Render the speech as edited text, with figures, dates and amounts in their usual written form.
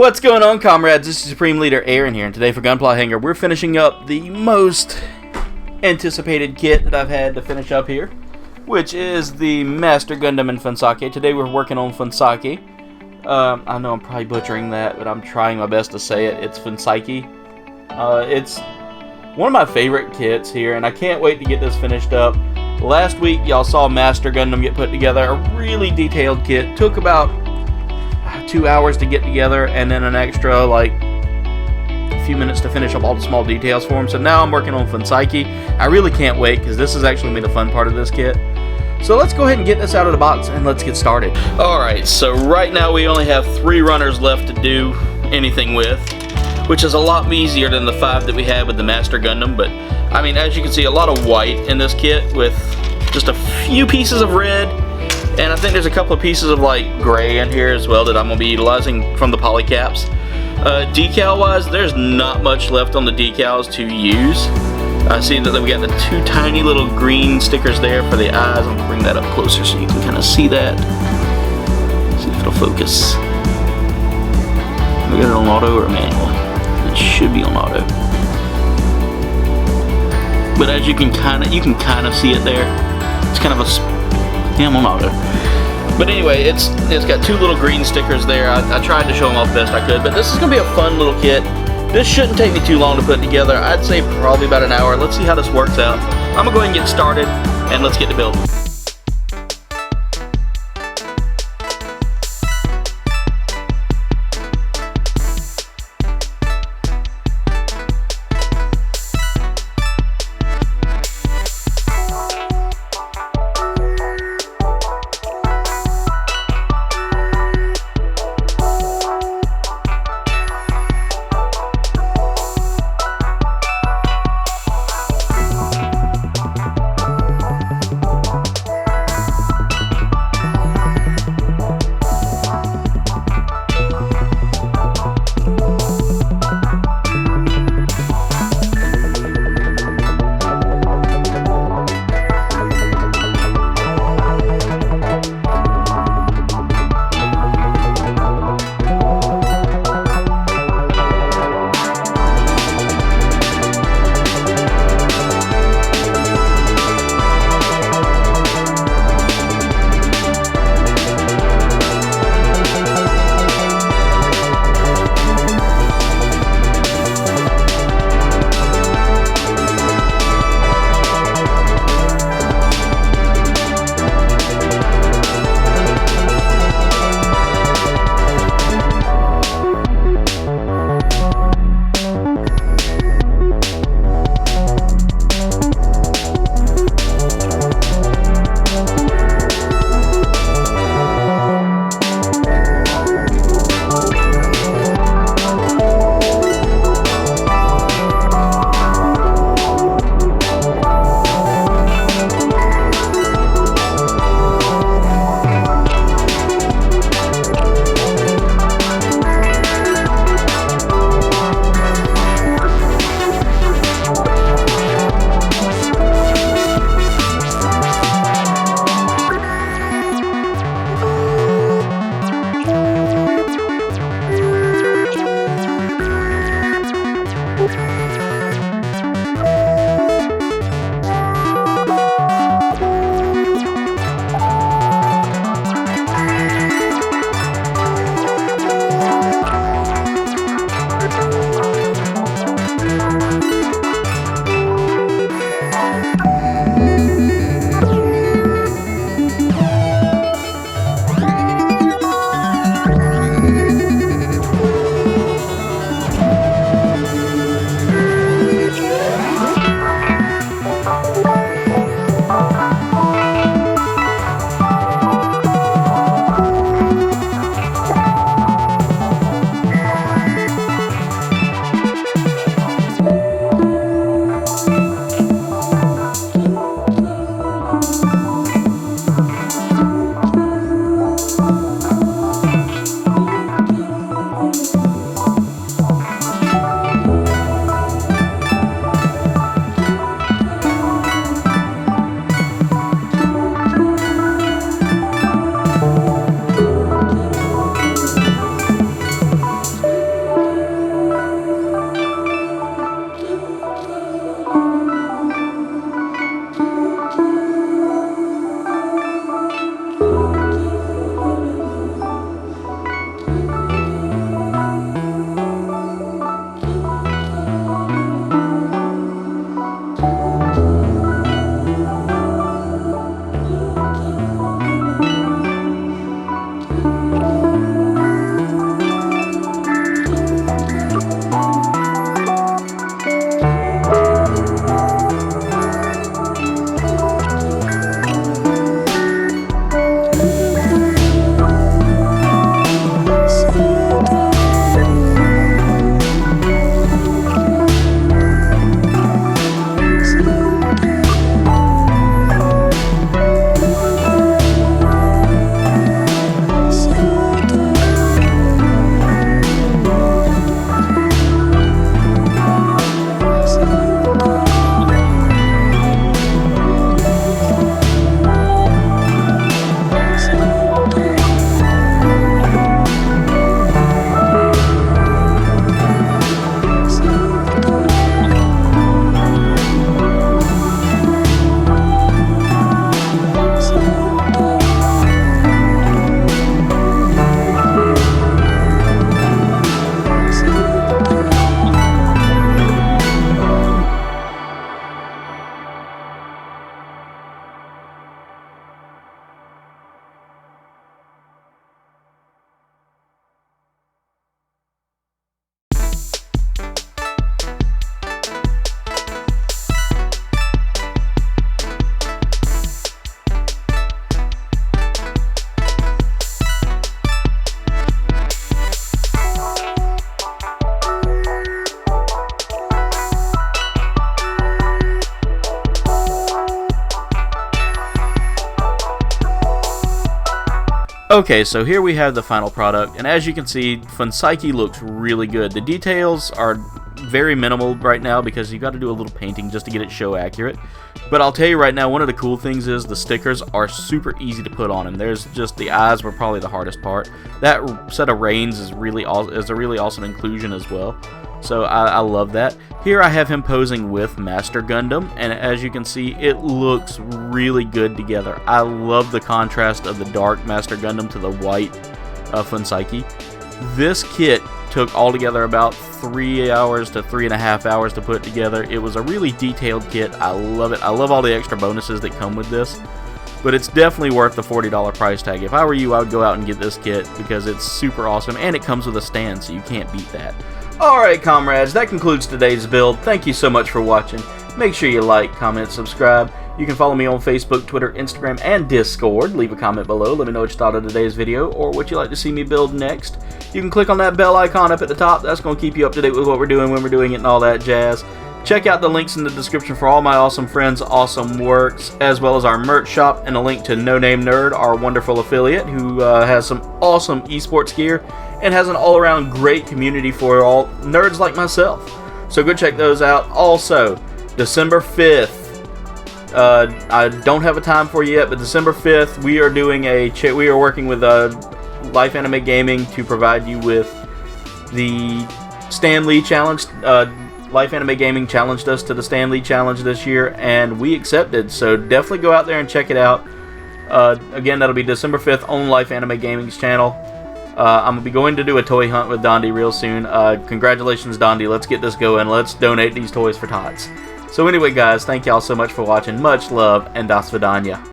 What's going on, comrades? This is Supreme Leader Aaron here, and today for Gunpla Hangar, we're finishing up the most anticipated kit that I've had to finish up here, which is the Master Gundam and Fuunsaiki. Today we're working on Fuunsaiki. I know I'm probably butchering that, but I'm trying my best to say it. It's Fuunsaiki. It's one of my favorite kits here, and I can't wait to get this finished up. Last week, y'all saw Master Gundam get put together, a really detailed kit. Took about 2 hours to get together, and then an extra, like, a few minutes to finish up all the small details for him. So now I'm working on Fuunsaiki. I really can't wait, because this is actually going to be the fun part of this kit. So let's go ahead and get this out of the box, and let's get started. Alright, so right now we only have 3 runners left to do anything with, which is a lot easier than the 5 that we had with the Master Gundam. But, I mean, as you can see, a lot of white in this kit with just a few pieces of red. And I think there's a couple of pieces of like gray in here as well that I'm going to be utilizing from the polycaps. Decal wise, there's not much left on the decals to use. I see that we got the 2 tiny little green stickers there for the eyes. I'm going to bring that up closer so you can kind of see that. See if it'll focus. We got it on auto or manual? It should be on auto. But as you can kind of see it there. It's kind of a I'm on auto. But anyway, it's got 2 little green stickers there. I tried to show them off best I could, but this is going to be a fun little kit. This shouldn't take me too long to put together. I'd say probably about an hour. Let's see how this works out. I'm going to go ahead and get started, and let's get to building. Okay, so here we have the final product, and as you can see, Fuunsaiki looks really good. The details are very minimal right now because you've got to do a little painting just to get it show accurate. But I'll tell you right now, one of the cool things is the stickers are super easy to put on, and there's just the eyes were probably the hardest part. That set of reins is a really awesome inclusion as well. So I love that. Here I have him posing with Master Gundam, and as you can see, it looks really good together. I love the contrast of the dark Master Gundam to the white Fuunsaiki. This kit took altogether about 3 hours to 3.5 hours to put together. It was a really detailed kit. I love it. I love all the extra bonuses that come with this. But it's definitely worth the $40 price tag. If I were you, I would go out and get this kit because it's super awesome, and it comes with a stand, so you can't beat that. Alright, comrades, that concludes today's build. Thank you so much for watching. Make sure you like, comment, subscribe. You can follow me on Facebook, Twitter, Instagram, and Discord. Leave a comment below. Let me know what you thought of today's video or what you'd like to see me build next. You can click on that bell icon up at the top. That's going to keep you up to date with what we're doing, when we're doing it, and all that jazz. Check out the links in the description for all my awesome friends' awesome works, as well as our merch shop and a link to No Name Nerd, our wonderful affiliate, who has some awesome esports gear and has an all-around great community for all nerds like myself. So go check those out. Also, December 5th, I don't have a time for you yet, but December 5th, we are doing we are working with Life Anime Gaming to provide you with the Stan Lee Challenge. Life Anime Gaming challenged us to the Stan Lee Challenge this year, and we accepted. So definitely go out there and check it out. Again, that'll be December 5th on Life Anime Gaming's channel. I'm going to be going to do a toy hunt with Dondi real soon. Congratulations, Dondi. Let's get this going. Let's donate these toys for tots. So anyway, guys, thank y'all so much for watching. Much love, and das vidanya.